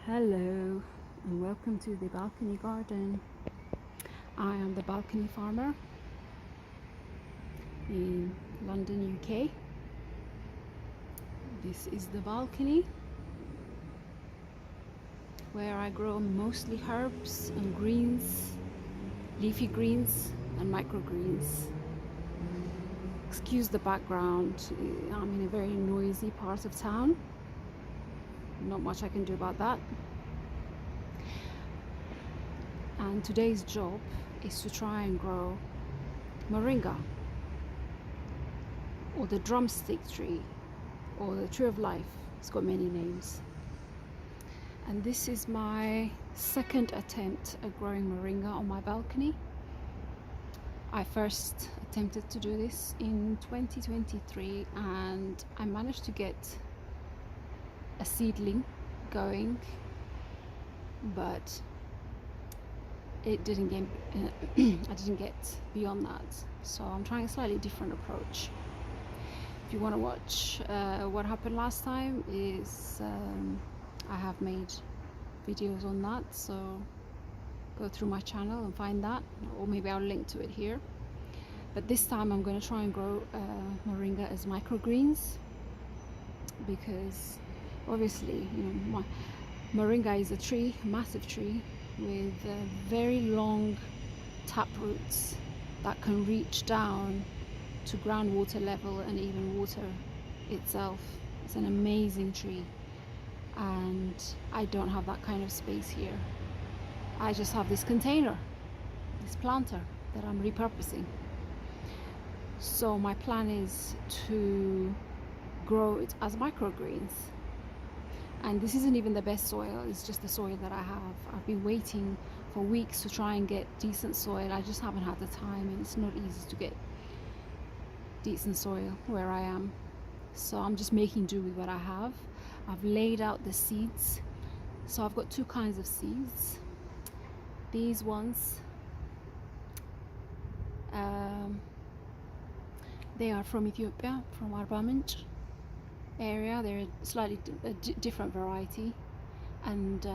Hello and welcome to the balcony garden. I am the balcony farmer in London, UK. This is the balcony where I grow mostly herbs and greens, leafy greens and microgreens. Excuse the background, I'm in a very noisy part of town. Not much I can do about that. And today's job is to try and grow Moringa, or the drumstick tree, or the tree of life. It's got many names. And this is my second attempt at growing Moringa on my balcony. I first attempted to do this in 2023 and I managed to get a seedling going, but it didn't get I didn't get beyond that, so I'm trying a slightly different approach. If you want to watch what happened last time, is I have made videos on that, so go through my channel and find that, or maybe I'll link to it here. But this time I'm going to try and grow Moringa as microgreens, because obviously, you know, Moringa is a tree, a massive tree with very long tap roots that can reach down to groundwater level and even water itself. It's an amazing tree, and I don't have that kind of space here. I just have this container, this planter that I'm repurposing. So my plan is to grow it as microgreens. And this isn't even the best soil, it's just the soil that I have. I've been waiting for weeks to try and get decent soil. I just haven't had the time, and it's not easy to get decent soil where I am. So I'm just making do with what I have. I've laid out the seeds. So I've got two kinds of seeds. These ones, they are from Ethiopia, from Arbaminch area. They're a slightly different variety, and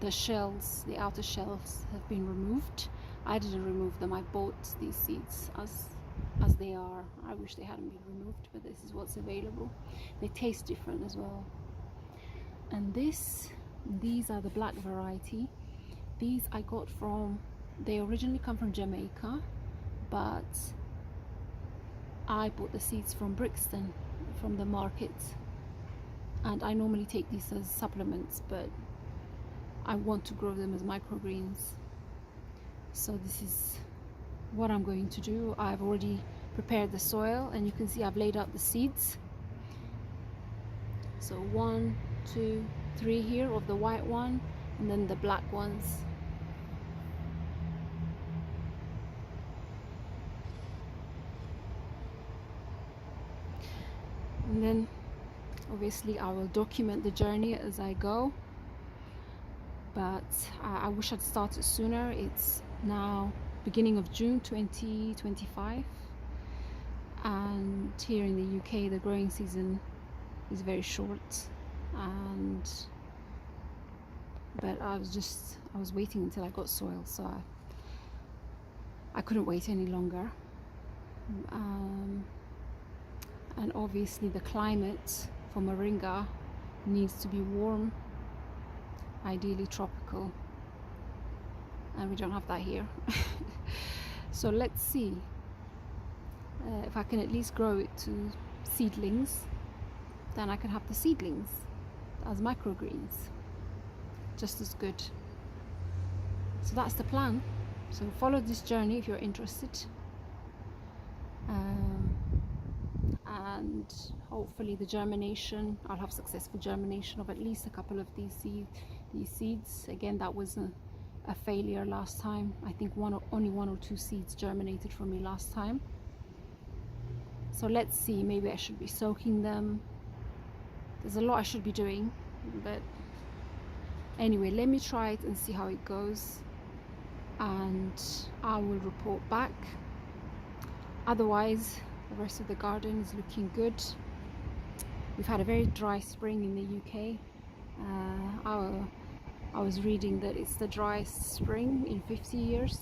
the shells, the outer shells, have been removed. I didn't remove them, I bought these seeds as they are. I wish they hadn't been removed, but this is what's available. They taste different as well. And these are the black variety. These I got from, they originally come from Jamaica, but I bought the seeds from Brixton, from the market, and I normally take these as supplements, but I want to grow them as microgreens. So this is what I'm going to do. I've already prepared the soil, and you can see I've laid out the seeds. So 1, 2, 3 here of the white one, and then the black ones. And then obviously I will document the journey as I go, but I wish I'd started sooner. It's now beginning of June 2025, and here in the UK the growing season is very short, but I was waiting until I got soil, so I couldn't wait any longer. And obviously the climate for Moringa needs to be warm, ideally tropical, and we don't have that here. So let's see if I can at least grow it to seedlings. Then I can have the seedlings as microgreens, just as good. So that's the plan. So follow this journey if you're interested. And hopefully the germination, I'll have successful germination of at least a couple of these seeds. Again, that was a failure last time. I think only one or two seeds germinated for me last time. So let's see, maybe I should be soaking them. There's a lot I should be doing, but anyway, let me try it and see how it goes, and I will report back. Otherwise, the rest of the garden is looking good. We've had a very dry spring in the UK. Our was reading that it's the driest spring in 50 years.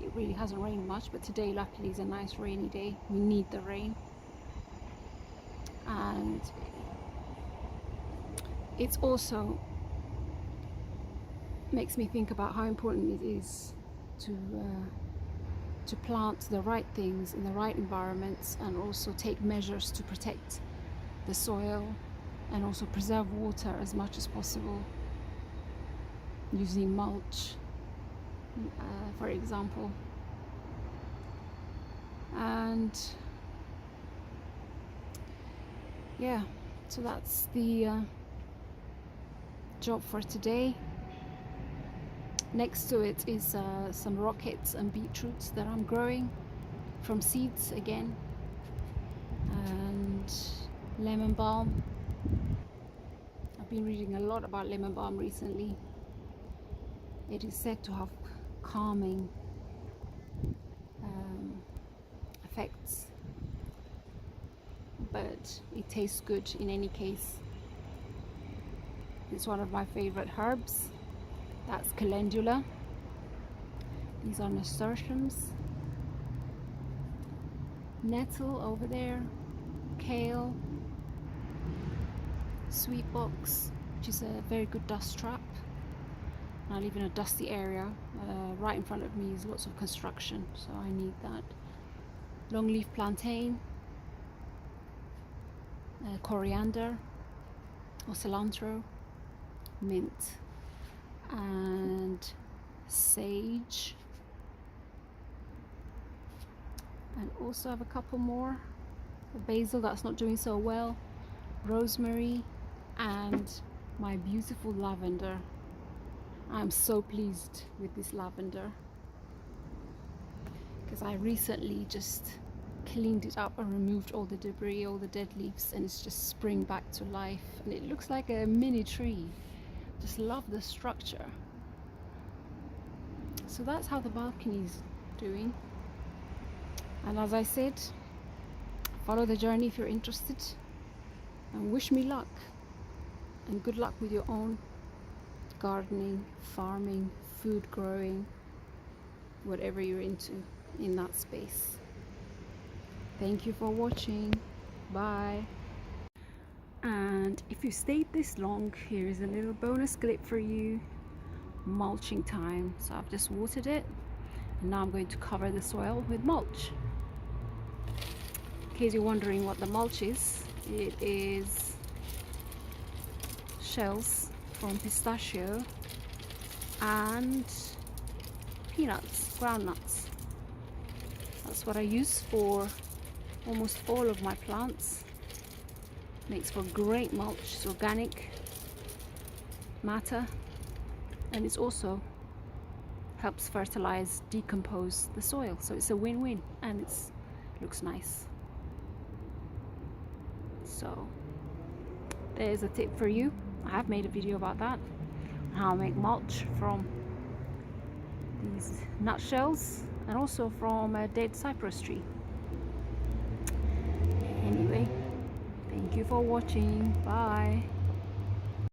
It really hasn't rained much, but today luckily is a nice rainy day. We need the rain. And it's also makes me think about how important it is to plant the right things in the right environments, and also take measures to protect the soil and also preserve water as much as possible, using mulch, for example. And yeah, so that's the job for today. Next to it is some rockets and beetroots that I'm growing from seeds again, and lemon balm. I've been reading a lot about lemon balm recently. It is said to have calming effects, but it tastes good in any case. It's one of my favorite herbs. That's calendula. These are nasturtiums. Nettle over there, kale, sweet box, which is a very good dust trap. I live in a dusty area. Right in front of me is lots of construction, so I need that. Longleaf plantain, coriander or cilantro, mint, and sage. And also have a couple more. Basil, that's not doing so well. Rosemary, and my beautiful lavender. I'm so pleased with this lavender because I recently just cleaned it up and removed all the debris, all the dead leaves, and it's just spring back to life, and it looks like a mini tree. Just love the structure. So that's how the balcony is doing. And as I said, follow the journey if you're interested, and wish me luck, and good luck with your own gardening, farming, food growing, whatever you're into in that space. Thank you for watching. Bye. And if you stayed this long, here is a little bonus clip for you. Mulching time. So I've just watered it, and now I'm going to cover the soil with mulch. In case you're wondering what the mulch is, it is shells from pistachio and peanuts, groundnuts. That's what I use for almost all of my plants. Makes for great mulch. It's organic matter, and it's also helps fertilize, decompose the soil. So it's a win-win, and it looks nice. So there's a tip for you. I have made a video about that, how I make mulch from these nutshells and also from a dead cypress tree. Anyway, thank you for watching. Bye.